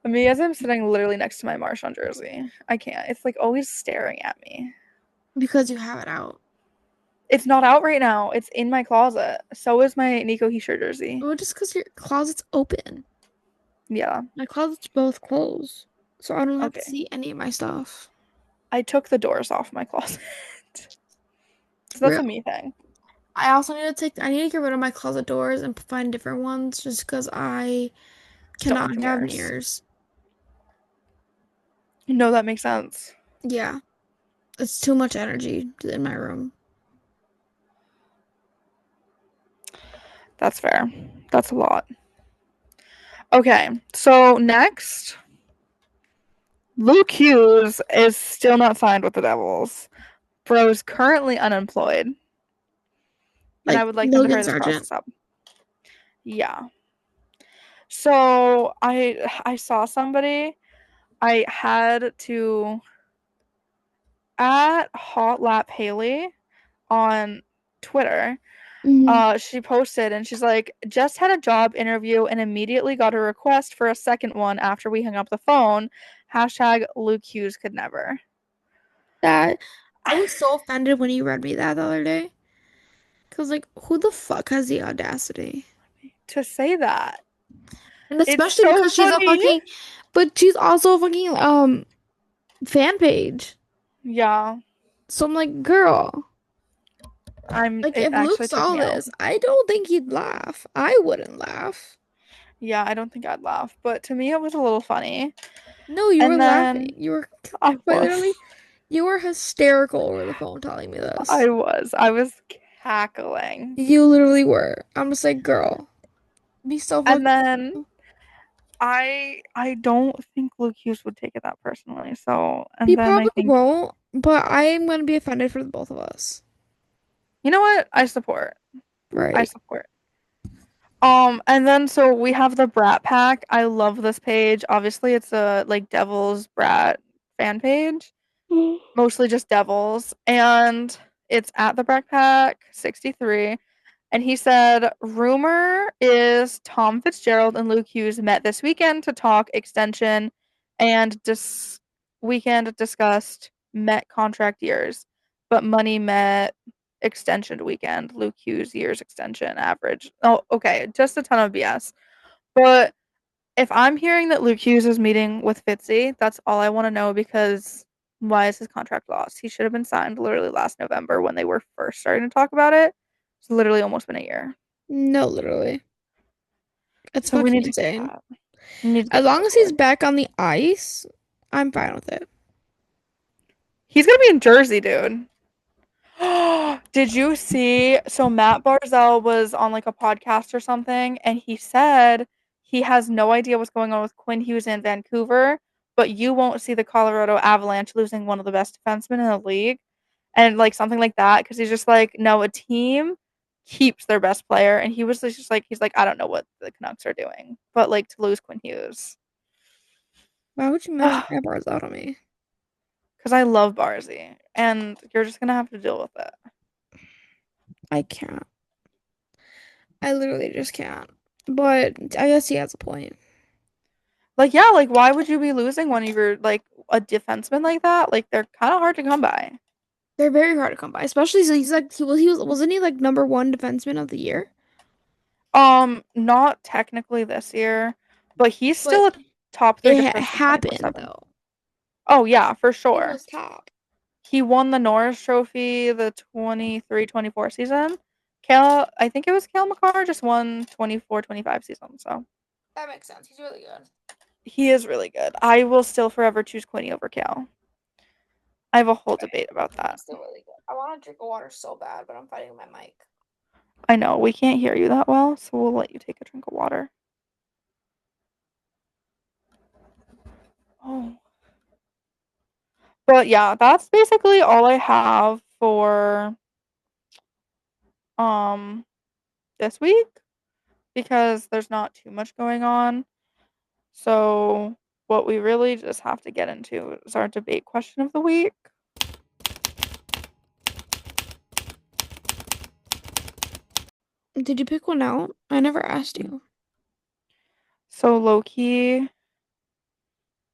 Me as I'm sitting literally next to my Marshawn jersey. I can't. It's like always staring at me. Because you have it out. It's not out right now. It's in my closet. So is my Nico Heischer jersey. Well, just because your closet's open. Yeah. My closet's both closed. So I don't have to Okay. see any of my stuff. I took the doors off my closet. So that's a Real. me thing. I need to get rid of my closet doors and find different ones just because I Don't cannot have have mirrors. mirrors. No, that makes sense. Yeah. It's too much energy in my room. That's fair. That's a lot. Okay. So next, Luke Hughes is still not signed with the Devils. Bro is currently unemployed. And I Like would like them to Logan hurry this Sargent. process up. Yeah. So I saw somebody. I had to at Hot Lap Haley on Twitter. Hmm. She posted and she's like, just had a job interview and immediately got a request for a second one after we hung up the phone. Hashtag Luke Hughes could never. That I was so offended when you read me that the other day. Cause like, who the fuck has the audacity? To say that. And It's especially so because she's a funny. fucking, but she's also a fucking fan page. Yeah, So I'm like, girl, like it if Luke actually took saw me out. this, I don't think he'd laugh. I wouldn't laugh. Yeah, I don't think I'd laugh, but to me it was a little funny. No, you were And laughing. then You were I quite literally, was. you were hysterical over the phone telling me this. I was cackling. You literally were. I'm just like, girl, be so And fucking. then I don't think Luke Hughes would take it that personally. So, He and then I probably think, won't, but I am gonna be offended for the both of us. you know what? I support. I Right. support. And then so we have the Brat Pack. I love this page. Obviously, it's a like Devil's Brat fan page, mostly just Devils, and it's at the Brat Pack 63. And he said, rumor is Tom Fitzgerald and Luke Hughes met this weekend to talk extension and weekend discussed met contract years, but money met extension weekend. Luke Hughes years extension average. Oh, okay. Just a ton of BS. But if I'm hearing that Luke Hughes is meeting with Fitzy, that's all I want to know because why is his contract lost? He should have been signed literally last November when they were first starting to talk about it. It's literally almost been a year. No, literally. It's So we fucking need to get insane. that. We need to As get that long as he's sorted. back on the ice, I'm fine with it. He's gonna be in Jersey, dude. Did you see? So Matt Barzell was on like a podcast or something, and he said he has no idea what's going on with Quinn Hughes in Vancouver, but you won't see the Colorado Avalanche losing one of the best defensemen in the league, and like something like that, because he's just like, no, a team keeps their best player, and he was just like, he's like, I don't know what the Canucks are doing, but like to lose Quinn Hughes, Why would you match my bars out on me? because I love Barzy, and you're just gonna have to deal with it. I can't. I literally just can't. But I guess he has a point. Like, yeah, like why would you be losing one of your like a defenseman like that? Like they're kind of hard to come by. They're very hard to come by, especially so he's like he was wasn't he like number one defenseman of the year? Not technically this year, but he's still But a top three it defenseman happened 24/7. though. Oh yeah, for He sure. was top. He won the Norris Trophy the 23-24 season. Kale, I think it was Kale McCarr just won 24-25 season. So That makes sense. He's really good. he is really good. I will still forever choose Quinny over Kale. I have a whole Okay. debate about that. He's still really good. I want to drink water so bad, but I'm fighting my mic. I know we can't hear you that well, so we'll let you take a drink of water. Oh. But yeah, that's basically all I have for um this week because there's not too much going on. So what we really just have to get into is our debate question of the week. Did you pick one out? I never asked you. So low key,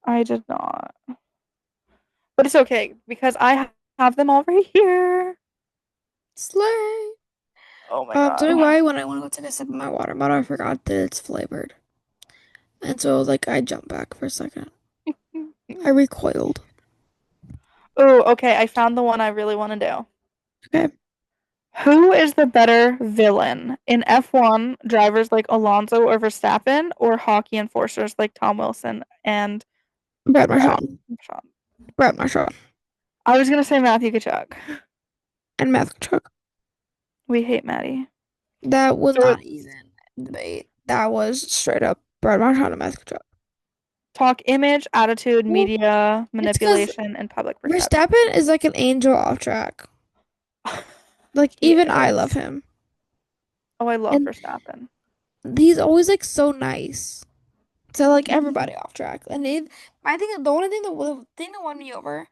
I did not. But it's okay because have them all right here. Slay. Oh my Tell me god. why when I want to go take a sip of my water bottle, I forgot that it's flavored. And so like I jumped back for a second. I recoiled. Oh, okay, I found the one I really want to do. Okay. Who is the better villain in F1 drivers like Alonso or Verstappen or hockey enforcers like Tom Wilson and Brad Brad Marchand. Shaw? Brad Marchand. I was gonna say Matthew Kachuk. And Math Truck. We hate Maddie. That was So not even debate. That was straight up Brad Marchand and Math Truck. talk image, attitude, Well, media, it's because manipulation, and public perception. Verstappen is like an angel off track. Like He even I love is. him. Oh, I love And Verstappen. he's always like so nice to like everybody off track. And I think the only thing the thing that won me over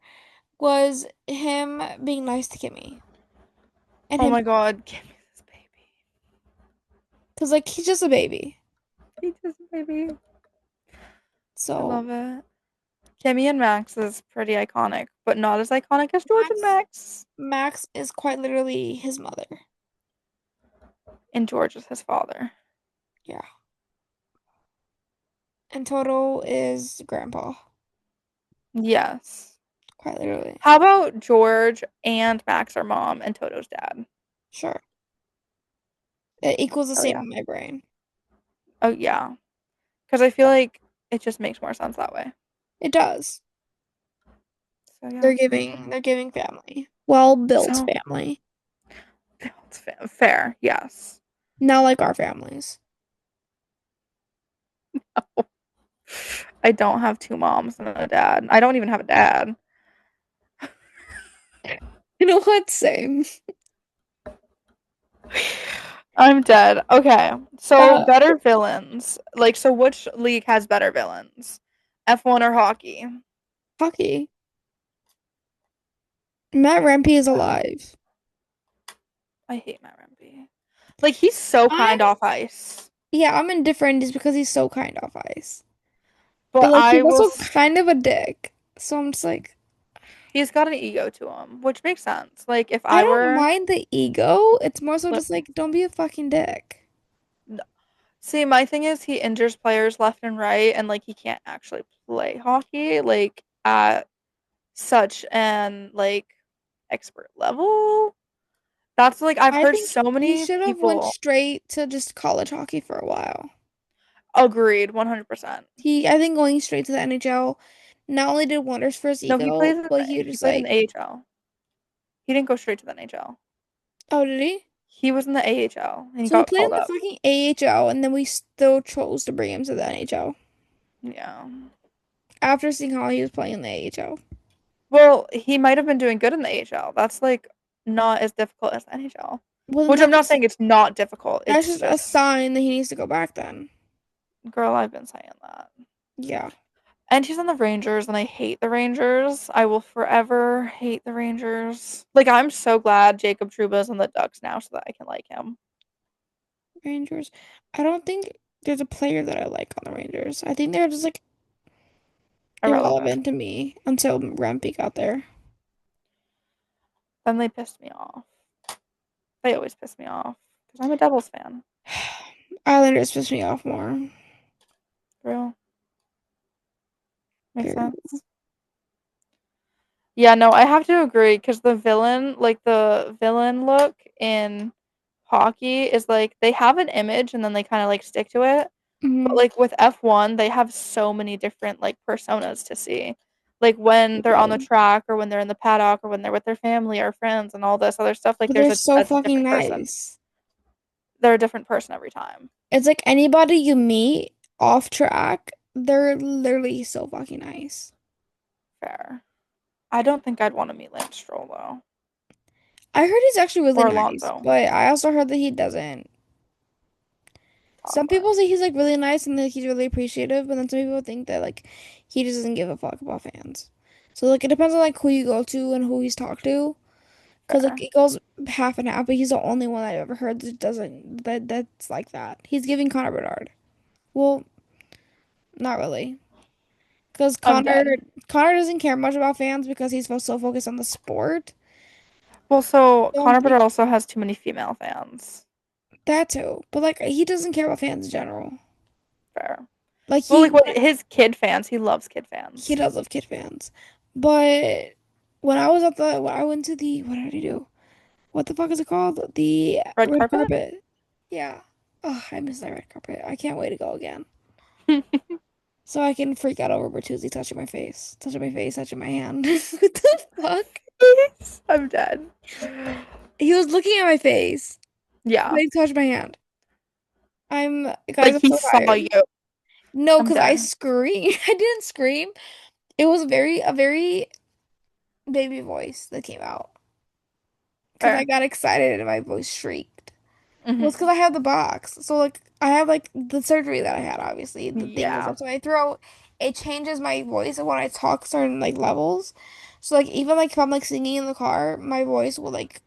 was him being nice to Kimmy and Oh him my god, give me this baby. because like he's just a baby. He just baby. I So love it. Kimmy and Max is pretty iconic, but not as iconic as George and Max Max. Max is quite literally his mother. And George is his father. Yeah. And Toto is grandpa. Yes. Quite literally. How about George and Max are mom and Toto's dad? Sure. It equals the Oh same yeah. in my brain. Oh yeah. Because I feel like it just makes more sense that way. It does. So yeah. They're giving family. Well-built So family. it's fair, yes. Not like our families. I don't have two moms and a dad. I don't even have a dad. You know what? Same. I'm dead. Okay. So Uh, better villains. Like so which league has better villains? F1 or hockey? Hockey. Matt Rempe is alive. I hate Matt Rempe. Like he's so I'm kind off ice. Yeah, I'm indifferent just because he's so kind off ice. But But like he's also kind of a dick. So I'm just like, he's got an ego to him, which makes sense. Like if I I don't were mind the ego. It's more so like just like, don't be a fucking dick. no. See, my thing is he injures players left and right and like he can't actually play hockey like at such an like expert level. That's like I've I heard think so he many should have went people straight to just college hockey for a while. agreed 100%. I think going straight to the NHL not only did wonders for his No, ego, but he he just played in the like, AHL. He didn't go straight to the NHL. oh, did he? He was in the AHL and he So he got played called in the up. fucking AHL, and then we still chose to bring him to the NHL Yeah. after seeing how he was playing in the AHL. Well, he might have been doing good in the AHL. That's like not as difficult as the NHL. Well, then Which I'm not saying it's not difficult. that's It's just a just, sign that he needs to go back then. girl, I've been saying that. Yeah. And she's on the Rangers, and I hate the Rangers. I will forever hate the Rangers. Like, I'm so glad Jacob Trouba's on the Ducks now so that I can like him. Rangers. I don't think there's a player that I like on the Rangers. I think they're just like Irrelevant. irrelevant to me until Rampy got there. Then they pissed me off. They always piss me off because I'm a Devils fan. Islanders piss me off more. Real. Makes Period. sense. Yeah, no, I have to agree because the villain look in hockey is like they have an image and then they kind of like stick to it. But Hmm. like with F1, they have so many different like personas to see. Like when they're on the track or when they're in the paddock or when they're with their family or friends and all this other stuff, like But they're so a fucking different person. nice. They're a different person every time. It's like anybody you meet off track, they're literally so fucking nice. Fair. I don't think I'd want to meet Lance Stroll though. I heard he's actually really Or nice, Alonso. but I also heard that he doesn't. Talk Some about people say he's like really nice and that he's really appreciative, but then some people think that like he just doesn't give a fuck about fans. So like it depends on like who you go to and who he's talked to. Because like fair. it goes half and half, but he's the only one I've ever heard that doesn't that's like that. He's giving Connor Bedard. Well, not really. Because I'm dead. Connor doesn't care much about fans because he's so focused on the sport. Well, so Don't Connor think Bedard also has too many female fans. that too. But like he doesn't care about fans in general. Fair. Like Well, like what his kid fans, he loves kid he fans. does love kid fans. But when I went to the what did I do? What the fuck is it called? The Red red carpet? carpet. Yeah. Oh, I miss that red carpet. I can't wait to go again. So I can freak out over Bertuzzi touching my face, touching my hand. What the fuck? I'm dead. He was looking at my face. Yeah. But he touched my hand. Guys, Like I'm he so saw tired. you. No, I'm because I dead. screamed. I didn't scream. It was a very baby voice that came out. Because I Fair. got excited and my voice shrieked. Well, it's because Hmm. I have the box. So, like, I have, like, the surgery that I had, obviously. The thing goes Yeah. up to my throat. It changes my voice when I talk certain, like, levels. So, like, even, like, if I'm, like, singing in the car, my voice will, like,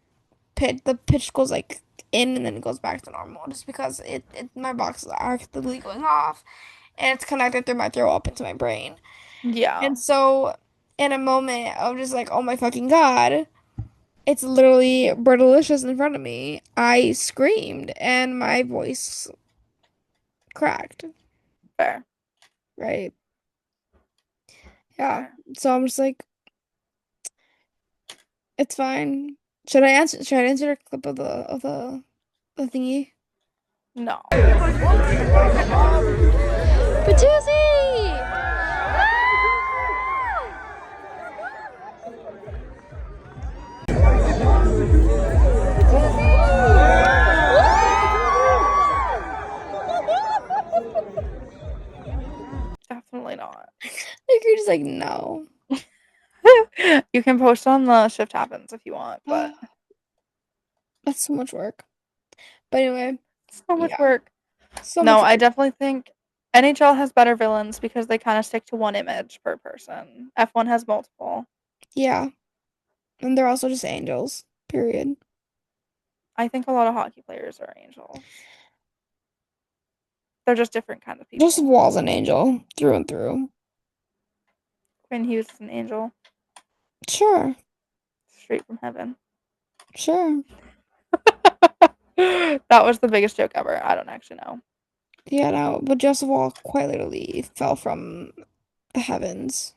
the pitch goes, like, in and then it goes back to normal. Just because my box is actively going off. And it's connected through my throat up into my brain. Yeah. And so, in a moment of just, like, oh my fucking God. It's literally Bertalicious in front of me. I screamed and my voice cracked, Fair. right? Yeah. Fair. So I'm just like, it's fine. Should I answer a clip of the thingy? No. Bertuzzi! like, no. You can post on the Shift Happens if you want, but That's so much work. But anyway, so much yeah, work. so No, much I work. definitely think NHL has better villains because they kind of stick to one image per person. F1 has multiple. Yeah. And they're also just angels, period. I think a lot of hockey players are angels. They're just different kind of Just people. Wall's an angel through and through. Quinn Hughes is an angel Sure, straight from heaven. sure. That was the biggest joke ever. I don't actually know. Yeah, no, but Joseph Wall quite literally fell from the heavens.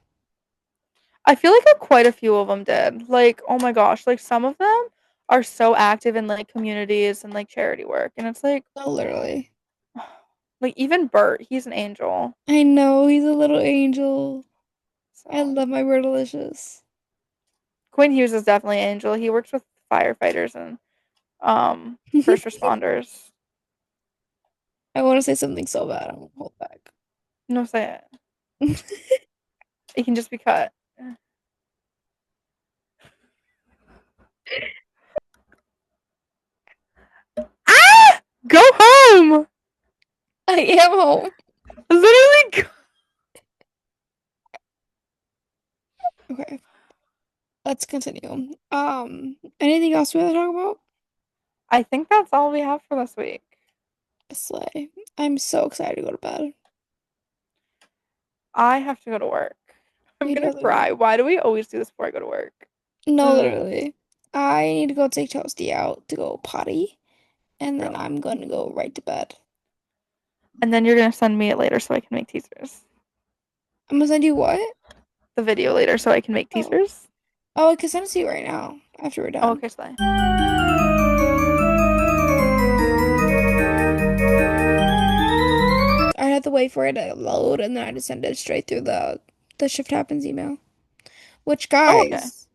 I feel like quite a few of them did. Like, oh my gosh, like some of them are so active in like communities and like charity work. And it's No, literally. like even Bert, he's an angel. I know, he's a little angel. I So love my Delicious. Quinn Hughes is definitely an angel. He works with firefighters and first responders. I want to say something so bad. I won't hold back. No say it. It can just be cut. Ah! Go home! I am home. Literally go- Okay, let's continue. Anything else we want to talk about? I think that's all we have for this week. Slay. I'm so excited to go to bed. I have to go to work. I'm gonna Literally. cry. Why do we always do this before I go to work? No, Ugh, literally. I need to go take Toasty out to go potty, and then bro. I'm going to go right to bed. And then you're gonna send me it later so I can make teasers. I'm gonna send you what? The video later so I can make Oh. teasers. Oh, I can send it to you right now after we're Oh, done. okay, Slay. I had to wait for it to load, and then I just send it straight through the Shift Happens email. Which, Oh, okay. guys,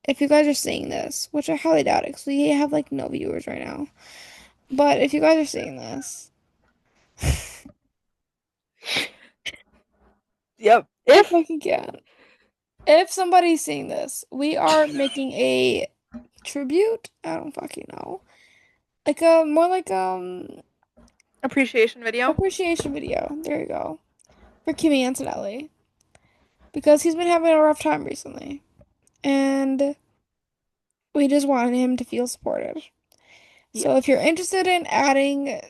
if you guys are seeing this, which I highly doubt it, because we have like no viewers right now. But if you guys are seeing this, Yep. I If fucking can. If somebody's seeing this, we are making a tribute. I don't fucking know. Like a more like appreciation video. appreciation video. There you go. For Kimmy Antonelli. Because he's been having a rough time recently. And we just wanted him to feel supported. So if you're Yes. interested in adding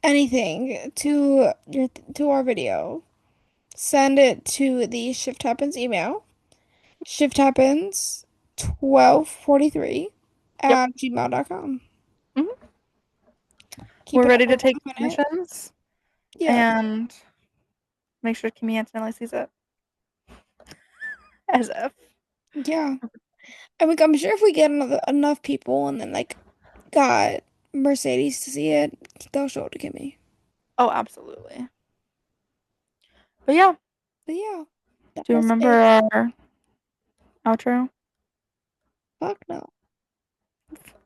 anything to our video, send it to the Shift Happens email. Shift Happens 1243 Yep. at gmail.com. Mhm. Keep We're it ready to under take 1 minute. submissions Yeah. and make sure Kimmy Antonelli sees it. As if. Yeah. I mean, I'm sure if we get enough people and then like got Mercedes to see it, they'll show it to Kimmy. Oh, absolutely. But yeah, But yeah, that do you was remember it. our outro? Fuck no.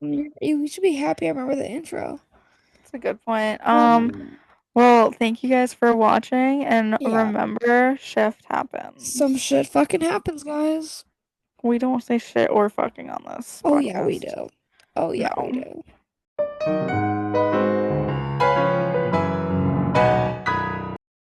You should be happy I remember the intro. That's a good point. Um, Well, thank you guys for watching and yeah. remember shift Some happens. shit fucking happens, guys. We don't say shit or fucking on this Oh yeah, we podcast. do. Oh yeah, we No. do.